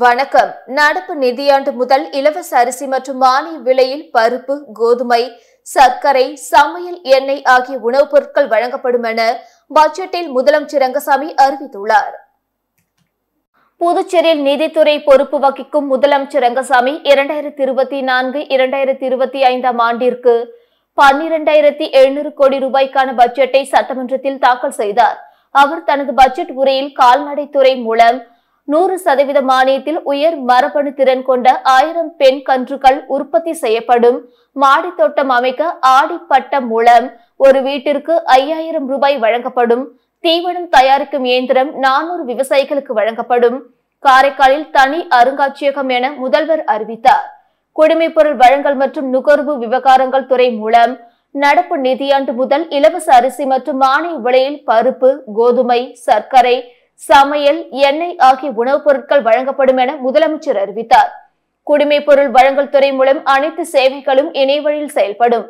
வணக்கம். நடப்பு நிதியாண்டு முதல் இலவச அரிசி மற்றும் மானிய விலையில் பருப்பு, கோதுமை, சர்க்கரை, சமையல் எண்ணெய் ஆகிய உணவுப் பொருட்கள் வழங்கப்படும் என பட்ஜெட்டில் முதலமைச்சர் ரங்கசாமி அறிவித்துள்ளார். புதுச்சேரியில் நிதித்துறை பொறுப்பு வகிக்கும் முதலமைச்சர் ரங்கசாமி 2024-2025 ஆண்டிற்கு 12,700 கோடி ரூபாய்க்கான பட்ஜெட்டை சட்டமன்றத்தில் தாக்கல் செய்தார். அவர் தனது பட்ஜெட் உரையில் கால்நடைத்துறை மூலம் 100% மானியத்தில் உயர் மரபணு திறன் கொண்ட 1000 பெண் கன்றுகள் உற்பத்தி செய்யப்படும், மாடித்தோட்டம் அமைக்க ஆடி பட்டம் மூலம் ஒரு வீட்டிற்கு 5000 ரூபாய் வழங்கப்படும், தீவனம் தயாரிக்கும் இயந்திரம் 400 விவசாயிகளுக்கு வழங்கப்படும், காரைக்காலில் தனி அருங்காட்சியகம் என முதல்வர் அறிவித்தார். குடிமைப் பொருள் வழங்கல் மற்றும் நுகர்வு விவகாரங்கள் துறை மூலம் நடப்பு நிதியாண்டு முதல் இலவச அரிசி மற்றும் மானிய விலையில் பருப்பு, கோதுமை, சர்க்கரை, சமையல் எண்ணெய் ஆகிய உணவுப் பொருட்கள் வழங்கப்படும் என முதலமைச்சர் அறிவித்தார். குடிமைப் பொருள் வழங்கல் துறை மூலம் அனைத்து சேவைகளும் இணையவழியில் செயல்படும்.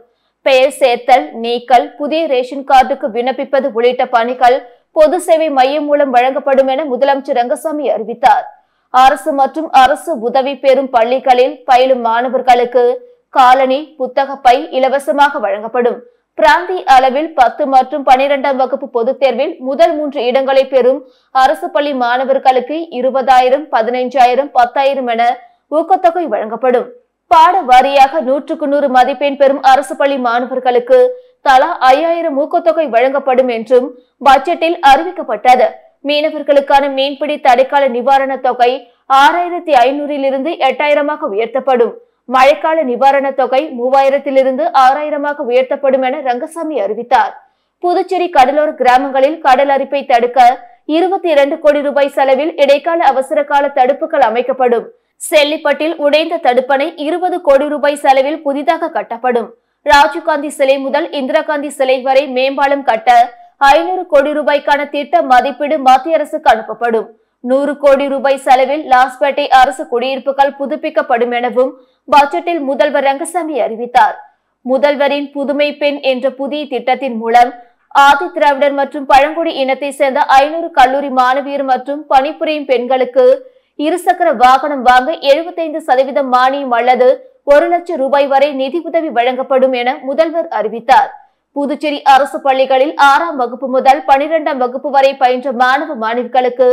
பெயர் சேர்த்தல், நீக்கல், புதிய ரேஷன் கார்டுக்கு விண்ணப்பிப்பது உள்ளிட்ட பணிகள் பொது சேவை மையம் மூலம் வழங்கப்படும் என முதலமைச்சர் ரங்கசாமி அறிவித்தார். அரசு மற்றும் அரசு உதவி பெறும் பள்ளிகளில் பயிலும் மாணவர்களுக்கு காலணி, புத்தக பை இலவசமாக வழங்கப்படும். பிராந்திய அளவில் 10 மற்றும் 12ஆம் வகுப்பு பொதுத் தேர்வில் முதல் 3 இடங்களை பெறும் அரசு பள்ளி மாணவர்களுக்கு 20,000, 15,000, 10,000 என ஊக்கத்தொகை வழங்கப்படும். பாட வாரியாக 100க்கு 100 மதிப்பெண் பெறும் அரசு பள்ளி மாணவர்களுக்கு தலா 5,000 ஊக்கத்தொகை வழங்கப்படும் என்றும் பட்ஜெட்டில் அறிவிக்கப்பட்டது. மீனவர்களுக்கான மீன்பிடி தடைக்கால நிவாரண தொகை 6,500 8,000 உயர்த்தப்படும். மழைக்கால நிவாரண தொகை 3,000 6,000 உயர்த்தப்படும் என ரங்கசாமி அறிவித்தார். புதுச்சேரி கடலோர கிராமங்களில் கடல் அரிப்பை தடுக்க 22 கோடி ரூபாய் செலவில் இடைக்கால அவசர கால தடுப்புகள் அமைக்கப்படும். செல்லிப்பட்டில் உடைந்த தடுப்பணை 20 கோடி ரூபாய் செலவில் புதிதாக கட்டப்படும். ராஜீவ்காந்தி சிலை முதல் இந்திரா காந்தி சிலை வரை மேம்பாலம் கட்ட 500 கோடி ரூபாய்க்கான திட்ட மதிப்பீடு மத்திய அரசுக்கு அனுப்பப்படும். 100 கோடி ரூபாய் செலவில் லாஸ்பேட்டை அரசு குடியிருப்புகள் புதுப்பிக்கப்படும் எனவும் பட்ஜெட்டில் முதல்வர் ரங்கசாமி அறிவித்தார். முதல்வரின் புதுமை பெண் என்ற புதிய திட்டத்தின் மூலம் ஆதி திராவிடர் மற்றும் பழங்குடி இனத்தை சேர்ந்த 500 கல்லூரி மாணவியர் மற்றும் பணிபுரியும் பெண்களுக்கு இருசக்கர வாகனம் வாங்க 75% மானியம் அல்லது 1 லட்சம் ரூபாய் வரை நிதி உதவி வழங்கப்படும் என முதல்வர் அறிவித்தார். புதுச்சேரி அரசு பள்ளிகளில் 6ஆம் வகுப்பு முதல் 12ஆம் வகுப்பு வரை பயின்ற மாணவ மாணவிகளுக்கு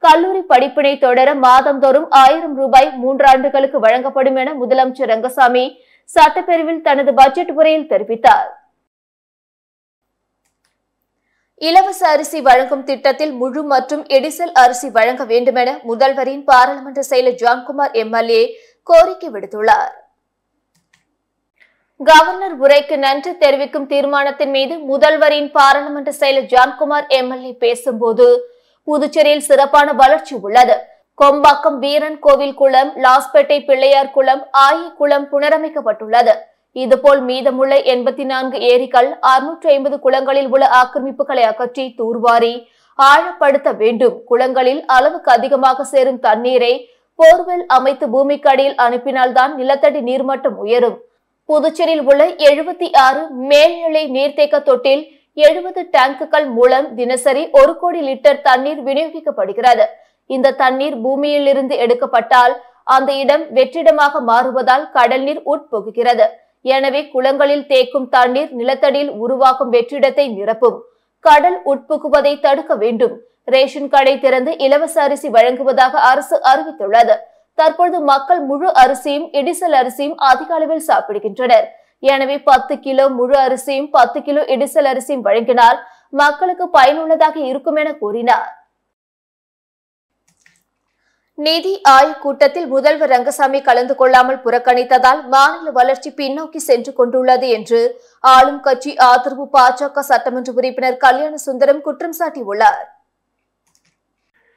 கல்லூரி படிப்பினை தொடர மாதந்தோறும் 1000 ரூபாய் 3 ஆண்டுகளுக்கு வழங்கப்படும் என முதலமைச்சர் ரங்கசாமி சட்டப்பேரவையில் தனது பட்ஜெட் உரையில் தெரிவித்தார். இலவச அரிசி வழங்கும் திட்டத்தில் முழு மற்றும் எடிசல் அரிசி வழங்க வேண்டும் என முதல்வரின் பாராளுமன்ற செயலர் ஜான்குமார் எம்எல்ஏ கோரிக்கை விடுத்துள்ளார். கவர்னர் உரைக்கு நன்றி தெரிவிக்கும் தீர்மானத்தின் மீது முதல்வரின் பாராளுமன்ற செயலர் ஜான்குமார் எம்எல்ஏ பேசும்போது, புதுச்சேரியில் சிறப்பான வளர்ச்சி உள்ளது. கொம்பாக்கம் வீரன் கோவில் குளம், லாஸ்பேட்டை பிள்ளையார் குளம், ஆயி குளம் புனரமைக்கப்பட்டுள்ளது. இதுபோல் மீதமுள்ள 84 ஏரிகள், 650 குளங்களில் உள்ள ஆக்கிரமிப்புகளை அகற்றி தூர்வாரி ஆழப்படுத்த வேண்டும். குளங்களில் அளவுக்கு அதிகமாக சேரும் தண்ணீரை போர்வெல் அமைத்து பூமிக்கு அடியில் அனுப்பினால்தான் நிலத்தடி நீர்மட்டம் உயரும். புதுச்சேரியில் உள்ள 76 மேல்நிலை நீர்த்தேக்க தொட்டில் 70 டேங்குகள் மூலம் தினசரி 1 கோடி லிட்டர் தண்ணீர் விநியோகிக்கப்படுகிறது. இந்த தண்ணீர் பூமியில் இருந்து எடுக்கப்பட்டால் அந்த இடம் வெற்றிடமாக மாறுவதால் கடல் நீர் உட்புகுகிறது. எனவே குளங்களில் தேக்கும் தண்ணீர் நிலத்தடியில் உருவாக்கும் வெற்றிடத்தை நிரப்பும். கடல் உட்புகுவதை தடுக்க வேண்டும். ரேஷன் கடை திறந்து இலவச அரிசி வழங்குவதாக அரசு அறிவித்துள்ளது. தற்போது மக்கள் முழு அரிசியும் இடிசல் அரிசியும் அதிக அளவில் சாப்பிடுகின்றனர். எனவே 10 கிலோ முழு அரிசியும் 10 கிலோ இடிசல் அரிசியும் வழங்கினால் மக்களுக்கு பயனுள்ளதாக இருக்கும் என கூறினார். நிதி ஆயோக் கூட்டத்தில் முதல்வர் ரங்கசாமி கலந்து கொள்ளாமல் புறக்கணித்ததால் மாநில வளர்ச்சி பின்னோக்கி சென்று கொண்டுள்ளது என்று ஆளும் கட்சி ஆதரவு பாஜக சட்டமன்ற உறுப்பினர் கல்யாண சுந்தரம் குற்றம் சாட்டியுள்ளார்.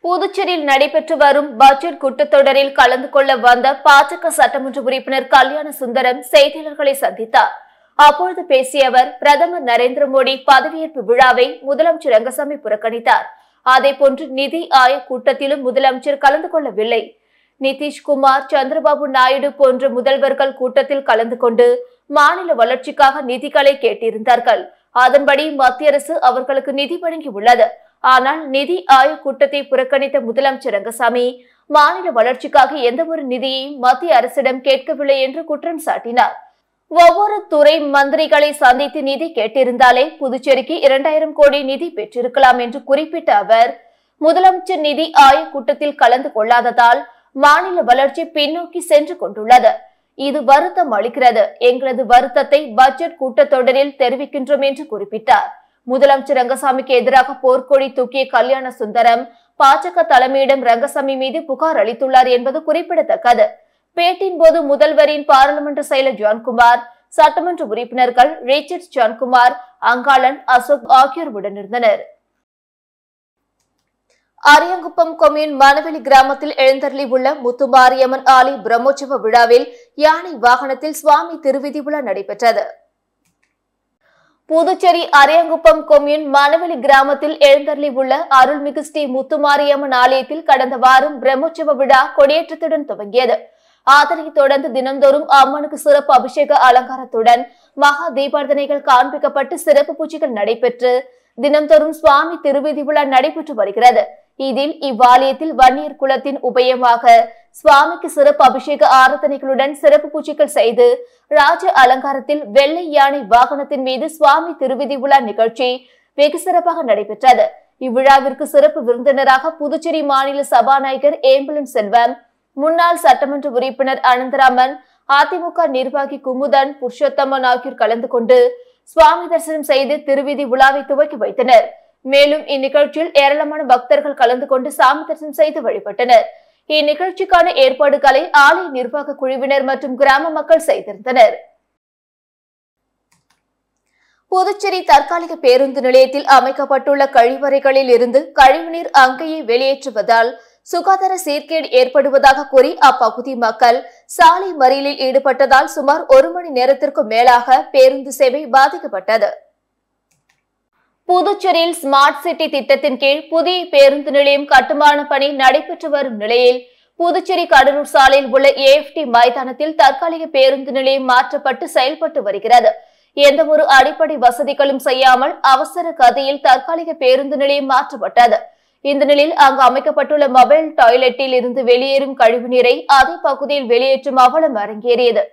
புதுச்சேரியில் நடைபெற்று வரும் பட்ஜெட் கூட்டத்தொடரில் கலந்து கொள்ள வந்த பாஜக சட்டமன்ற உறுப்பினர் கல்யாண சுந்தரம் செய்தியாளர்களை சந்தித்தார். அப்பொழுது பேசிய அவர், பிரதமர் நரேந்திர மோடி பதவியேற்பு விழாவை முதலமைச்சர் ரங்கசாமி புறக்கணித்தார். அதேபோன்று நிதி ஆயோக் கூட்டத்திலும் முதலமைச்சர் கலந்து கொள்ளவில்லை. நிதிஷ்குமார், சந்திரபாபு நாயுடு போன்ற முதல்வர்கள் கூட்டத்தில் கலந்து கொண்டு மாநில வளர்ச்சிக்காக நிதிகளை கேட்டிருந்தார்கள். அதன்படி மத்திய அரசு அவர்களுக்கு நிதி வழங்கியுள்ளது. ஆனால் நிதி ஆயோக் கூட்டத்தை புறக்கணித்த முதலமைச்சர் ரங்கசாமி மாநில வளர்ச்சிக்காக எந்த ஒரு நிதியையும் மத்திய அரசிடம் கேட்கவில்லை என்று குற்றம் சாட்டினார். ஒவ்வொரு துறை மந்திரிகளை சந்தித்து நிதி கேட்டிருந்தாலே புதுச்சேரிக்கு 2000 கோடி நிதி பெற்றிருக்கலாம் என்று குறிப்பிட்ட அவர், முதலமைச்சர் நிதி ஆயோக் கூட்டத்தில் கலந்து கொள்ளாததால் மாநில வளர்ச்சி பின்னோக்கி சென்று கொண்டுள்ளது. இது வருத்தம் அளிக்கிறது. எங்களது வருத்தத்தை பட்ஜெட் கூட்டத்தொடரில் தெரிவிக்கின்றோம் என்று குறிப்பிட்டார். முதலமைச்சர் ரங்கசாமிக்கு எதிராக போர்க்கொடி தூக்கிய கல்யாண சுந்தரம் பாஜக தலைமையிடம் ரங்கசாமி மீது புகார் அளித்துள்ளார் என்பது குறிப்பிடத்தக்கது. பேட்டியின் போது முதல்வரின் பாராளுமன்ற செயலர் ஜான்குமார், சட்டமன்ற உறுப்பினர்கள் ரிச்சர்ட் ஜான்குமார், அங்காளன், அசோக் ஆகியோர் உடனிருந்தனர். அரியாங்குப்பம் கொம்யூன் மணவெளி கிராமத்தில் எழுந்தருளி உள்ள முத்துமாரியம்மன் ஆலய பிரம்மோற்சவ விழாவில் யானை வாகனத்தில் சுவாமி திருவிதி விழா நடைபெற்றது. புதுச்சேரி அரியாங்குப்பம் கொம்யூன் மணவெளி கிராமத்தில் எழுந்தருளி உள்ள அருள்மிகு ஸ்ரீ முத்துமாரியம்மன் ஆலயத்தில் கடந்த வாரம் பிரம்மோற்சவ விழா கொடியேற்றத்துடன் துவங்கியது. அதனைத் தொடர்ந்து தினந்தோறும் அம்மனுக்கு சிறப்பு அபிஷேக அலங்காரத்துடன் மகா தீபார்த்தனைகள் காண்பிக்கப்பட்டு சிறப்பு பூஜைகள் நடைபெற்று தினந்தோறும் சுவாமி திருவிதி விழா நடைபெற்று வருகிறது. இதில் இவ்வாலயத்தில் வன்னியர் குலத்தின் உபயமாக சுவாமிக்கு சிறப்பு அபிஷேக ஆராதனைகளுடன் சிறப்பு பூஜைகள் செய்து ராஜ அலங்காரத்தில் வெள்ளை யானை வாகனத்தின் மீது சுவாமி திருவிதி விழா நிகழ்ச்சி வெகு சிறப்பாக நடைபெற்றது. இவ்விழாவிற்கு சிறப்பு விருந்தினராக புதுச்சேரி மாநில சபாநாயகர் ஏம்பலம் செல்வம், முன்னாள் சட்டமன்ற உறுப்பினர் அனந்தராமன், அதிமுக நிர்வாகி குமுதன், புருஷோத்தமன் ஆகியோர் கலந்து கொண்டு சுவாமி தரிசனம் செய்து திருவிதி விழாவை துவக்கி வைத்தனர். மேலும் இந்நிகழ்ச்சியில் ஏராளமான பக்தர்கள் கலந்து கொண்டு சாமி தரிசனம் செய்து வழிபட்டனர். இந்நிகழ்ச்சிக்கான ஏற்பாடுகளை ஆலய நிர்வாக குழுவினர் மற்றும் கிராம மக்கள் செய்திருந்தனர். புதுச்சேரி தற்காலிக பேருந்து நிலையத்தில் அமைக்கப்பட்டுள்ள கழிவறைகளில் இருந்து கழிவுநீர் அங்கேயே வெளியேற்றுவதால் சுகாதார சீர்கேடு ஏற்படுவதாக கூறி அப்பகுதி மக்கள் சாலை மறியலில் ஈடுபட்டதால் சுமார் 1 மணி நேரத்திற்கும் மேலாக பேருந்து சேவை பாதிக்கப்பட்டது. புதுச்சேரியில் ஸ்மார்ட் சிட்டி திட்டத்தின் கீழ் புதிய பேருந்து நிலையம் கட்டுமான பணி நடைபெற்று வரும் நிலையில் புதுச்சேரி கடலூர் சாலையில் உள்ள AFT மைதானத்தில் தற்காலிக பேருந்து நிலையம் மாற்றப்பட்டு செயல்பட்டு வருகிறது. எந்த ஒரு அடிப்படை வசதிகளும் செய்யாமல் அவசர கதியில் தற்காலிக பேருந்து நிலையம் மாற்றப்பட்டது. இந்த நிலையில் அங்கு அமைக்கப்பட்டுள்ள மொபைல் டாய்லெட்டில் இருந்து வெளியேறும் கழிவுநீரை அதே பகுதியில் வெளியேற்றும் அவலம் அரங்கேறியது.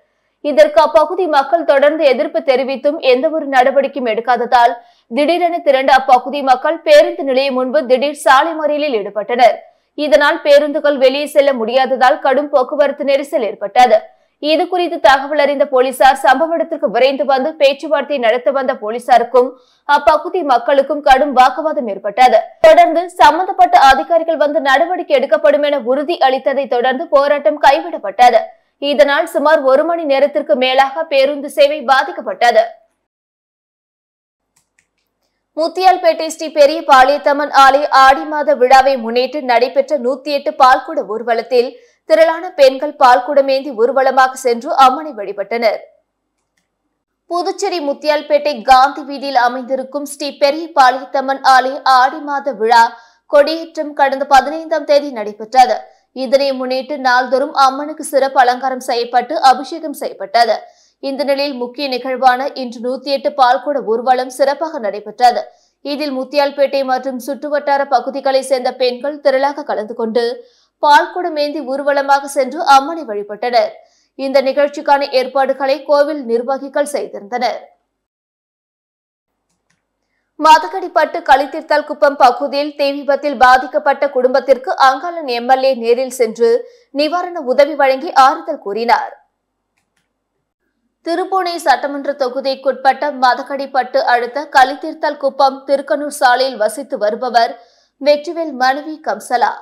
இதற்கு அப்பகுதி மக்கள் தொடர்ந்து எதிர்ப்பு தெரிவித்தும் எந்த ஒரு நடவடிக்கையும் எடுக்காததால் திடீரென திரண்ட அப்பகுதி மக்கள் பேருந்து நிலையம் முன்பு திடீர் சாலை மறியலில் ஈடுபட்டனர். இதனால் பேருந்துகள் வெளியே செல்ல முடியாததால் கடும் போக்குவரத்து நெரிசல் ஏற்பட்டது. இது குறித்து தகவல் அறிந்த போலீசார் சம்பவ இடத்திற்கு விரைந்து வந்து பேச்சுவார்த்தை நடத்த வந்த போலீசாருக்கும் அப்பகுதி மக்களுக்கும் கடும் வாக்குவாதம் ஏற்பட்டது. தொடர்ந்து சம்பந்தப்பட்ட அதிகாரிகள் வந்து நடவடிக்கை எடுக்கப்படும் என உறுதி அளித்ததை தொடர்ந்து போராட்டம் கைவிடப்பட்டது. இதனால் சுமார் 1 மணி நேரத்திற்கு மேலாக பேருந்து சேவை பாதிக்கப்பட்டது. முத்தியால்பேட்டை ஸ்ரீ பெரிய பாளையத்தம்மன் ஆலய ஆடி மாத விழாவை முன்னிட்டு நடைபெற்ற 108 பால்குட ஊர்வலத்தில் திரளான பெண்கள் பால்குடமேந்தி ஊர்வலமாக சென்று அம்மனை வழிபட்டனர். புதுச்சேரி முத்தியால்பேட்டை காந்தி வீதியில் அமைந்திருக்கும் ஸ்ரீ பெரிய பாளையத்தம்மன் ஆலய ஆடி மாத விழா கொடியேற்றம் கடந்த 15ஆம் தேதி நடைபெற்றது. இதனை முன்னிட்டு நாள்தோறும் அம்மனுக்கு சிறப்பு அலங்காரம் செய்யப்பட்டு அபிஷேகம் செய்யப்பட்டது. இந்த நிலையில் முக்கிய நிகழ்வான இன்று 108 பால்குட ஊர்வலம் சிறப்பாக நடைபெற்றது. இதில் முத்தியால்பேட்டை மற்றும் சுற்றுவட்டார பகுதிகளை சேர்ந்த பெண்கள் திரளாக கலந்து கொண்டு பால்குடமேந்தி ஊர்வலமாக சென்று அம்மனை வழிபட்டனர். இந்த நிகழ்ச்சிக்கான ஏற்பாடுகளை கோவில் நிர்வாகிகள் செய்திருந்தனர். மதகடிப்பட்டு களித்தீர்த்தால் குப்பம் பகுதியில் தீ விபத்தில் பாதிக்கப்பட்ட குடும்பத்திற்கு அங்காளன் MLA நேரில் சென்று நிவாரண உதவி வழங்கி ஆறுதல் கூறினார். திருப்பூணி சட்டமன்ற தொகுதிக்குட்பட்ட மதகடிப்பட்டு அடுத்த களித்தீர்த்தால் குப்பம் திருக்கனூர் சாலையில் வசித்து வருபவர் வெற்றிவேல் மனைவி கம்சலா.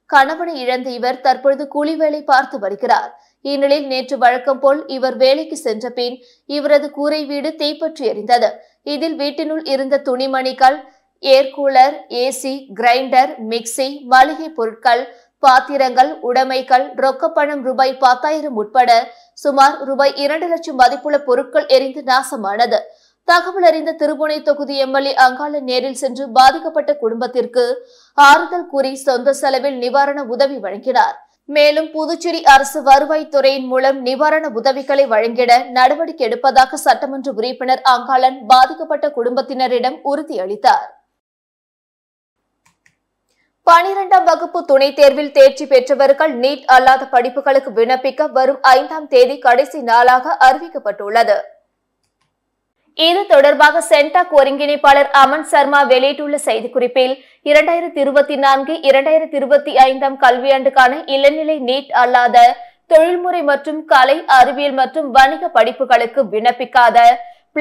கணவனை இழந்த இவர் தற்பொழுது கூலி வேலை பார்த்து வருகிறார். இந்நிலையில் நேற்று வழக்கம் போல் இவர் வேலைக்கு சென்ற பின் இவரது கூரை வீடு தீப்பற்றி எரிந்தது. இதில் வீட்டினுள் இருந்த துணிமணிகள், ஏர்கூலர், AC, கிரைண்டர், மிக்சி, மளிகை பொருட்கள், பாத்திரங்கள், உடைமைகள், ரொக்கப்பணம் ரூபாய் 10,000 உட்பட சுமார் ரூபாய் 2 லட்சம் மதிப்புள்ள பொருட்கள் எரிந்து நாசமானது. தகவல் அறிந்த திருப்புணை தொகுதி MLA அங்காளன் நேரில் சென்று பாதிக்கப்பட்ட குடும்பத்திற்கு ஆறுதல் கூறி சொந்த செலவில் நிவாரண உதவி வழங்கினார். மேலும் புதுச்சேரி அரசு வருவாய்த்துறையின் மூலம் நிவாரண உதவிகளை வழங்கிட நடவடிக்கை எடுப்பதாக சட்டமன்ற உறுப்பினர் அங்காளன் பாதிக்கப்பட்ட குடும்பத்தினரிடம் உறுதியளித்தார். 12ஆம் வகுப்பு துணைத் தேர்வில் தேர்ச்சி பெற்றவர்கள் நீட் அல்லாத படிப்புகளுக்கு விண்ணப்பிக்க வரும் 5ஆம் தேதி கடைசி நாளாக அறிவிக்கப்பட்டுள்ளது. இது தொடர்பாக சென்டாக் ஒருங்கிணைப்பாளர் அமன் சர்மா வெளியிட்டுள்ள செய்திக்குறிப்பில் 2024-2025 கல்வியாண்டுக்கான இளநிலை நீட் அல்லாத தொழில்முறை மற்றும் கலை அறிவியல் மற்றும் வணிக படிப்புகளுக்கு விண்ணப்பிக்காத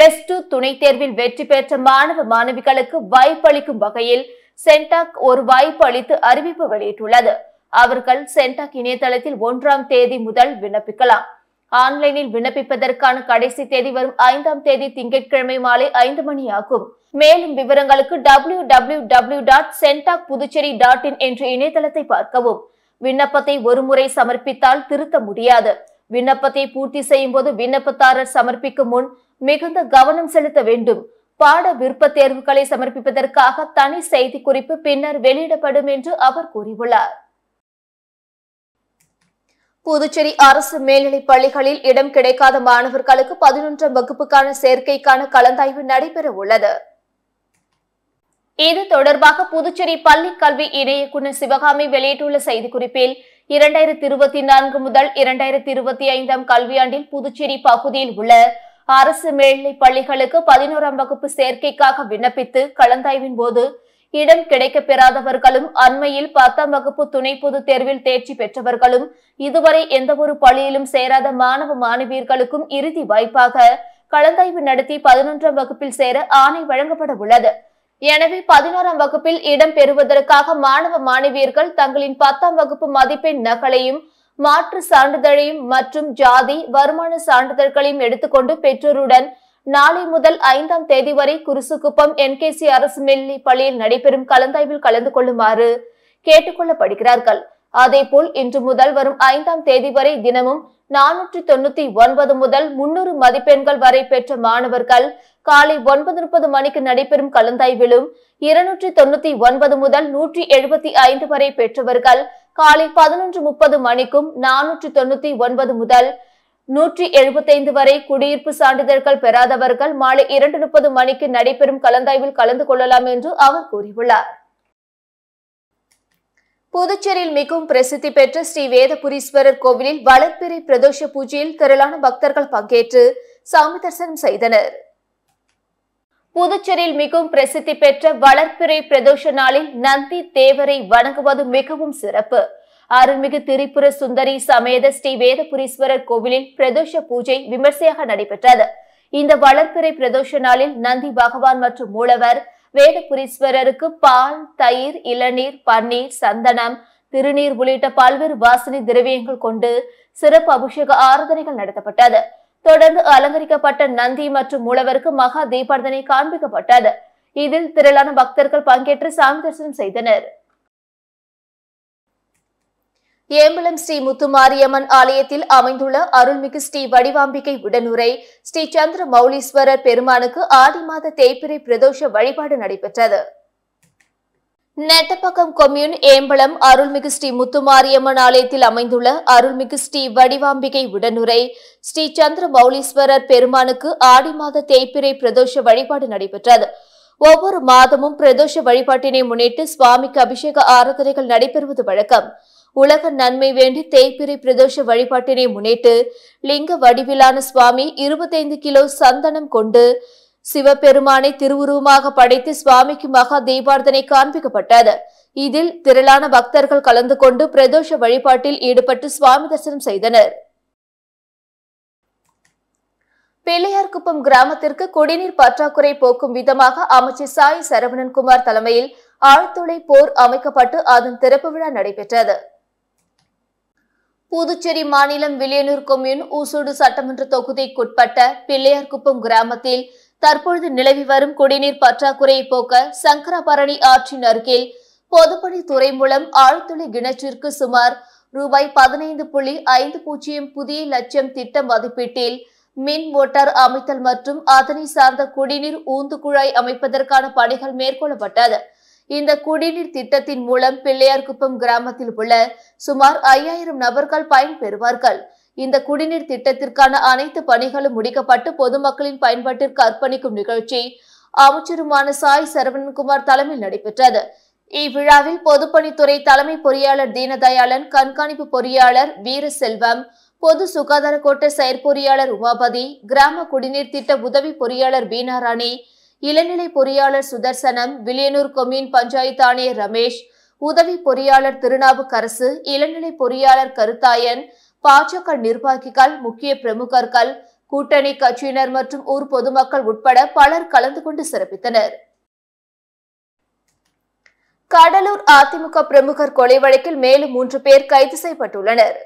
+2 துணைத் தேர்வில் வெற்றி பெற்ற மாணவ மாணவிகளுக்கு வாய்ப்பளிக்கும் வகையில் சென்டாக் ஒரு வாய்ப்பு அளித்து அறிவிப்பு வெளியிட்டுள்ளது. அவர்கள் சென்டாக் இணையதளத்தில் 1ஆம் தேதி முதல் விண்ணப்பிக்கலாம். ஆன்லைனில் விண்ணப்பிப்பதற்கான கடைசி தேதி வரும் 5ஆம் தேதி திங்கட்கிழமை மாலை 5 மணி ஆகும். மேலும் விவரங்களுக்கு www.sentakpuducherry.in என்ற இணையதளத்தை பார்க்கவும். விண்ணப்பத்தை ஒருமுறை சமர்ப்பித்தால் திருத்த முடியாது. விண்ணப்பத்தை பூர்த்தி செய்யும் போது விண்ணப்பதாரர் சமர்ப்பிக்கும் முன் மிகுந்த கவனம் செலுத்த வேண்டும். பாட விருப்ப தேர்வுகளை சமர்ப்பிப்பதற்காக தனி செய்தி குறிப்பு பின்னர் வெளியிடப்படும் என்று அவர் கூறியுள்ளார். புதுச்சேரி அரசு மேல்நிலைப் பள்ளிகளில் இடம் கிடைக்காத மாணவர்களுக்கு 11ஆம் வகுப்புக்கான சேர்க்கைக்கான கலந்தாய்வு நடைபெற உள்ளது. இது தொடர்பாக புதுச்சேரி பள்ளி கல்வி இணை இயக்குநர் சிவகாமி வெளியிட்டுள்ள செய்திக்குறிப்பில் 2024 முதல் 2025 கல்வியாண்டில் புதுச்சேரி பகுதியில் உள்ள அரசு மேல்நிலைப் பள்ளிகளுக்கு 11ஆம் வகுப்பு சேர்க்கைக்காக விண்ணப்பித்து கலந்தாய்வின் போது இடம் கிடைக்க பெறாதவர்களும் அண்மையில் 10ஆம் வகுப்பு துணை பொதுத் தேர்வில் தேர்ச்சி பெற்றவர்களும் இதுவரை எந்தவொரு பள்ளியிலும் சேராத மாணவ மாணவியர்களுக்கும் இறுதி வாய்ப்பாக கலந்தாய்வு நடத்தி 11ஆம் வகுப்பில் சேர ஆணை வழங்கப்பட உள்ளது. எனவே 11ஆம் வகுப்பில் இடம் பெறுவதற்காக மாணவ மாணவியர்கள் தங்களின் 10ஆம் வகுப்பு மதிப்பெண் நகலையும் மாற்று சான்றிதழையும் மற்றும் ஜாதி வருமான சான்றிதழ்களையும் எடுத்துக்கொண்டு பெற்றோருடன் நாளை முதல் 5ஆம் தேதி வரை குருசுக்குப்பம் NKC அரசு மேல்நிலைப் பள்ளியில் நடைபெறும் கலந்தாய்வில் கலந்து கொள்ளுமாறு கேட்டுக் கொள்ளப்படுகிறார்கள். அதேபோல் இன்று முதல் வரும் 5ஆம் தேதி வரை தினமும் 499 முதல் 300 மதிப்பெண்கள் வரை பெற்ற மாணவர்கள் காலை 9:30 மணிக்கு நடைபெறும் கலந்தாய்விலும் 299 முதல் 175 வரை பெற்றவர்கள் காலை 11:30 மணிக்கும் 499 முதல் 175 வரை குடியிருப்பு சான்றிதழ்கள் பெறாதவர்கள் மாலை 2:30 மணிக்கு நடைபெறும் கலந்தாய்வில் கலந்து கொள்ளலாம் என்று அவர் கூறியுள்ளார். புதுச்சேரியில் மிகவும் பிரசித்தி பெற்ற ஸ்ரீ வேதபுரீஸ்வரர் கோவிலில் வளர்பிறை பிரதோஷ பூஜையில் திரளான பக்தர்கள் பங்கேற்று சாமி தரிசனம் செய்தனர். புதுச்சேரியில் மிகவும் பிரசித்தி பெற்ற வளர்பிறை பிரதோஷ நாளில் நந்தி தேவரை வணங்குவது மிகவும் சிறப்பு. அருள்மிகு திரிபுர சுந்தரி சமேத ஸ்ரீ வேதபுரீஸ்வரர் கோவிலில் பிரதோஷ பூஜை விமர்சையாக நடைபெற்றது. இந்த வளர்பிறை பிரதோஷ நாளில் நந்தி பகவான் மற்றும் மூலவர் வேதபுரீஸ்வரருக்கு பால், தயிர், இளநீர், பன்னீர், சந்தனம், திருநீர் உள்ளிட்ட பல்வேறு வாசனை திரவியங்கள் கொண்டு சிறப்பு அபிஷேக ஆராதனைகள் நடத்தப்பட்டது. தொடர்ந்து அலங்கரிக்கப்பட்ட நந்தி மற்றும் மூலவருக்கு மகா தீபாரதனை காண்பிக்கப்பட்டது. இதில் திரளான பக்தர்கள் பங்கேற்று சாமி தரிசனம் செய்தனர். ஏம்பலம் ஸ்ரீ முத்துமாரியம்மன் ஆலயத்தில் அமைந்துள்ள அருள்மிகு ஸ்ரீ வடிவாம்பிகை உடனுரை ஸ்ரீ சந்திர மௌலீஸ்வரர் பெருமானுக்கு ஆடி மாத தேய்பிறை பிரதோஷ வழிபாடு நடைபெற்றது. நெட்டப்பக்கம் கொம்யூன் ஏம்பலம் அருள்மிகு ஸ்ரீ முத்துமாரியம்மன் ஆலயத்தில் அமைந்துள்ள அருள்மிகு ஸ்ரீ வடிவாம்பிகை உடனுரை ஸ்ரீ சந்திர மௌலீஸ்வரர் பெருமானுக்கு ஆடி மாத தேய்பிறை பிரதோஷ வழிபாடு நடைபெற்றது. ஒவ்வொரு மாதமும் பிரதோஷ வழிபாட்டினை முன்னிட்டு சுவாமிக்கு அபிஷேக ஆராதனைகள் நடைபெறுவது வழக்கம். உலக நன்மை வேண்டி தேய்பிறை பிரதோஷ வழிபாட்டினை முன்னிட்டு லிங்க வடிவிலான சுவாமி 25 கிலோ சந்தனம் கொண்டு சிவபெருமானை திருவுருவமாக படைத்து சுவாமிக்கு மகா தீபாரதனை காண்பிக்கப்பட்டது. இதில் திரளான பக்தர்கள் கலந்து கொண்டு பிரதோஷ வழிபாட்டில் ஈடுபட்டு சுவாமி தரிசனம் செய்தனர். பிள்ளையார்குப்பம் கிராமத்திற்கு குடிநீர் பற்றாக்குறை போக்கும் விதமாக அமைச்சர் சாய் சரவணன்குமார் தலைமையில் ஆழ்துளை போர் அமைக்கப்பட்டு அதன் திறப்பு விழா நடைபெற்றது. புதுச்சேரி மாநிலம் வில்லியனூர் கொம்யூன் ஊசூடு சட்டமன்ற தொகுதிக்குட்பட்ட பிள்ளையார்குப்பம் கிராமத்தில் தற்பொழுது நிலவி வரும் குடிநீர் பற்றாக்குறையை போக்க சங்கராபரணி ஆற்றின் அருகில் பொதுப்பணித்துறை மூலம் ஆழ்துளை கிணற்றிற்கு சுமார் ரூபாய் 15.50 புதிய லட்சம் திட்ட மதிப்பீட்டில் மின் மோட்டார் அமைத்தல் மற்றும் அதனை சார்ந்த குடிநீர் ஊந்து குழாய் அமைப்பதற்கான பணிகள் மேற்கொள்ளப்பட்டது. இந்த குடிநீர் திட்டத்தின் மூலம் பிள்ளையார்குப்பம் கிராமத்தில் உள்ள சுமார் 5000 நபர்கள் பயன்பெறுவார்கள். இந்த குடிநீர் திட்டத்திற்கான அனைத்து பணிகளும் முடிக்கப்பட்டு பொதுமக்களின் பயன்பாட்டிற்கு அர்ப்பணிக்கும் நிகழ்ச்சி அமைச்சருமான சாய் சரவணன்குமார் தலைமையில் நடைபெற்றது. இவ்விழாவில் பொதுப்பணித்துறை தலைமை பொறியாளர் தீனதயாளன், கண்காணிப்பு பொறியாளர் வீரசெல்வம், பொது சுகாதார கோட்ட செயற்பொறியாளர் உமாபதி, கிராம குடிநீர் திட்ட உதவி பொறியாளர் வீணாராணி, இளநிலை பொறியாளர் சுதர்சனம், வில்லியனூர் கொம்யூன் பஞ்சாயத்து ஆணையர் ரமேஷ், உதவி பொறியாளர் திருநாவுக்கரசு, இளநிலை பொறியாளர் கருத்தாயன், பாஜக நிர்வாகிகள், முக்கிய பிரமுகர்கள், கூட்டணி கட்சியினர் மற்றும் ஊர் பொதுமக்கள் உட்பட பலர் கலந்து கொண்டு சிறப்பித்தனர். கடலூர் அதிமுக பிரமுகர் கொலை வழக்கில் மேலும் 3 பேர் கைது செய்யப்பட்டுள்ளனர்.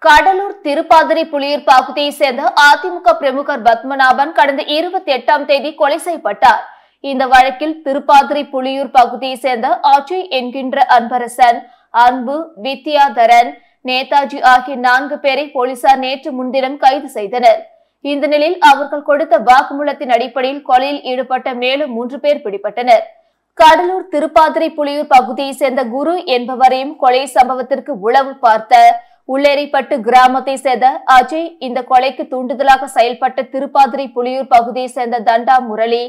கடலூர் திருப்பாதிரி புலியூர் பகுதியைச் சேர்ந்த அதிமுக பிரமுகர் பத்மநாபன் கடந்த 28ஆம் தேதி கொலை செய்யப்பட்டார். இந்த வழக்கில் திருப்பாதிரி புலியூர் பகுதியைச் சேர்ந்த அஜய் என்கின்ற அன்பரசன், அன்பு, வித்யாதரன், நேதாஜி ஆகிய 4 பேரை போலீசார் நேற்று முன்தினம் கைது செய்தனர். இந்த நிலையில் அவர்கள் கொடுத்த வாக்குமூலத்தின் அடிப்படையில் கொலையில் ஈடுபட்ட மேலும் 3 பேர் பிடிபட்டனர். கடலூர் திருப்பாதிரி புலியூர் பகுதியைச் சேர்ந்த குரு என்பவரையும் கொலை சம்பவத்திற்கு உளவு பார்த்த உள்ளேரிப்பட்டு கிராமத்தை சேர்ந்த அஜய், இந்த கொலைக்கு தூண்டுதலாக செயல்பட்ட திருப்பாதிரி புலியூர் பகுதியைச் சேர்ந்த தண்டா முரளி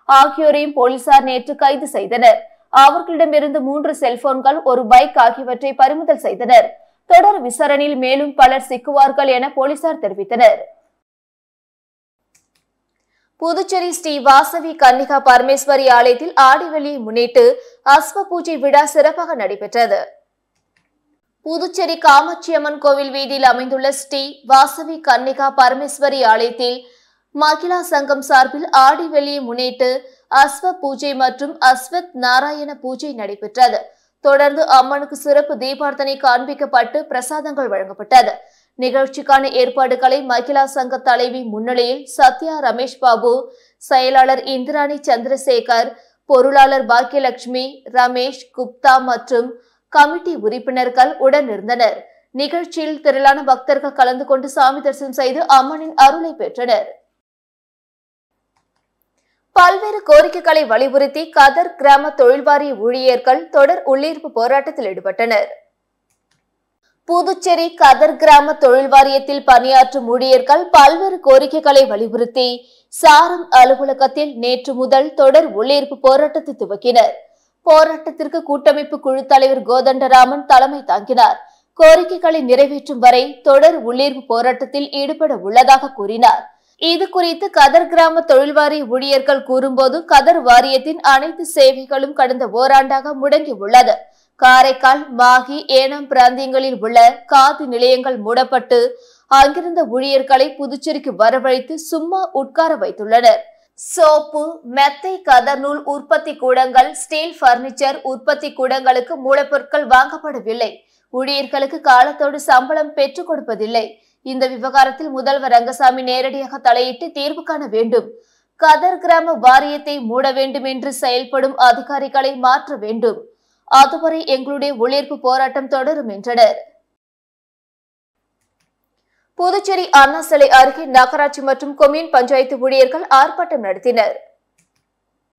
ஆகியோரையும் போலீசார் நேற்று கைது செய்தனர். அவர்களிடமிருந்து 3 செல்போன்கள், 1 பைக் ஆகியவற்றை பறிமுதல் செய்தனர். தொடர் விசாரணையில் மேலும் பலர் சிக்குவார்கள் என போலீசார் தெரிவித்தனர். புதுச்சேரி ஸ்ரீ வாசவி கன்னிகா பரமேஸ்வரி ஆலயத்தில் ஆடிவெள்ளியை முன்னிட்டு அஸ்வ பூஜை விழா சிறப்பாக நடைபெற்றது. புதுச்சேரி காமாட்சியம்மன் கோவில் வீதியில் அமைந்துள்ள ஸ்ரீ வாசவி கன்னிகா பரமேஸ்வரி ஆலயத்தில் மகிழா சங்கம் சார்பில் ஆடிவெள்ளியை முன்னிட்டு அஸ்வ பூஜை மற்றும் அஸ்வத் நாராயண பூஜை நடைபெற்றது. தொடர்ந்து அம்மனுக்கு சிறப்பு தீபார்த்தனை காண்பிக்கப்பட்டு பிரசாதங்கள் வழங்கப்பட்டது. நிகழ்ச்சிக்கான ஏற்பாடுகளை மகிழா சங்க தலைவி முன்னிலையில் சத்யா ரமேஷ் பாபு, செயலாளர் இந்திராணி சந்திரசேகர், பொருளாளர் பாக்கியலட்சுமி, ரமேஷ் குப்தா மற்றும் கமிட்டி உறுப்பினர்கள் உடனிருந்தனர். நிகழ்ச்சியில் திரளான பக்தர்கள் கலந்து கொண்டு சாமி தரிசனம் செய்து அம்மனின் அருளை பெற்றனர். பல்வேறு கோரிக்கைகளை வலியுறுத்தி கதர் கிராம தொழில் வாரிய ஊழியர்கள் தொடர் உள்ளிருப்பு போராட்டத்தில் ஈடுபட்டனர். புதுச்சேரி கதர் கிராம தொழில் வாரியத்தில் பணியாற்றும் ஊழியர்கள் பல்வேறு கோரிக்கைகளை வலியுறுத்தி சாரம் அலுவலகத்தில் நேற்று முதல் தொடர் உள்ளிருப்பு போராட்டத்தை துவக்கினர். போராட்டத்திற்கு கூட்டமைப்பு குழு தலைவர் கோதண்டராமன் தலைமை தாங்கினார். கோரிக்கைகளை நிறைவேற்றும் வரை தொடர் உள்ளிருப்பு போராட்டத்தில் ஈடுபட உள்ளதாக கூறினார். இது குறித்து கதர் கிராம தொழில் வாரிய ஊழியர்கள் கூறும்போது, கதர் வாரியத்தின் அனைத்து சேவைகளும் கடந்த ஓராண்டாக முடங்கி உள்ளது. காரைக்கால், மாகி, ஏனாம் பிராந்தியங்களில் உள்ள காதி நிலையங்கள் மூடப்பட்டு அங்கிருந்த ஊழியர்களை புதுச்சேரிக்கு வரவழைத்து சும்மா உட்கார வைத்துள்ளனர். சோப்பு, மெத்தை, கதர் நூல் உற்பத்தி கூடங்கள், ஸ்டீல் பர்னிச்சர் உற்பத்தி கூடங்களுக்கு மூலப்பொருட்கள் வாங்கப்படவில்லை. ஊழியர்களுக்கு காலத்தோடு சம்பளம் பெற்றுக் கொடுப்பதில்லை. இந்த விவகாரத்தில் முதல்வர் ரங்கசாமி நேரடியாக தலையிட்டு தீர்வு காண வேண்டும். கதர் கிராம வாரியத்தை மூட வேண்டும் என்று செயல்படும் அதிகாரிகளை மாற்ற வேண்டும். அதுவரை எங்களுடைய உள்ளிருப்பு போராட்டம் தொடரும் என்றனர். புதுச்சேரி அண்ணா சிலை அருகே நகராட்சி மற்றும் கொம்யூன் பஞ்சாயத்து ஊழியர்கள் ஆர்ப்பாட்டம் நடத்தினர்.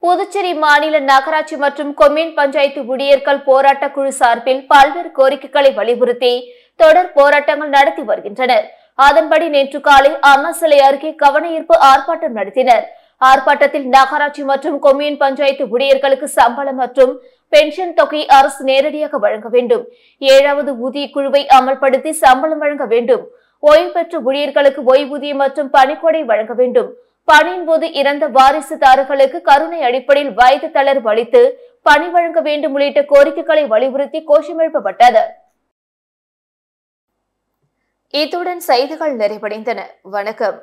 புதுச்சேரி மாநில நகராட்சி மற்றும் கொம்யூன் பஞ்சாயத்து ஊழியர்கள் போராட்ட குழு சார்பில் பல்வேறு கோரிக்கைகளை வலியுறுத்தி தொடர் போராட்டங்கள் நடத்தி வருகின்றனர். அதன்படி நேற்று காலை அண்ணா சிலை அருகே கவன ஈர்ப்பு ஆர்ப்பாட்டம் நடத்தினர். ஆர்ப்பாட்டத்தில் நகராட்சி மற்றும் கொம்யூன் பஞ்சாயத்து ஊழியர்களுக்கு சம்பளம் மற்றும் பென்ஷன் தொகை அரசு நேரடியாக வழங்க வேண்டும். 7வது ஊதிய குழுவை அமல்படுத்தி சம்பளம் வழங்க வேண்டும். ஓய்வு பெற்ற ஊழியர்களுக்கு ஓய்வூதியம் மற்றும் பணிக்கொடை வழங்க வேண்டும். பணியின் போது இறந்த வாரிசுதாரர்களுக்கு கருணை அடிப்படையில் வயது தளர்வு அளித்து பணி வழங்க வேண்டும் உள்ளிட்ட கோரிக்கைகளை வலியுறுத்தி கோஷம் எழுப்பப்பட்டது. இத்துடன் செய்திகள் நிறைவடைந்தன. வணக்கம்.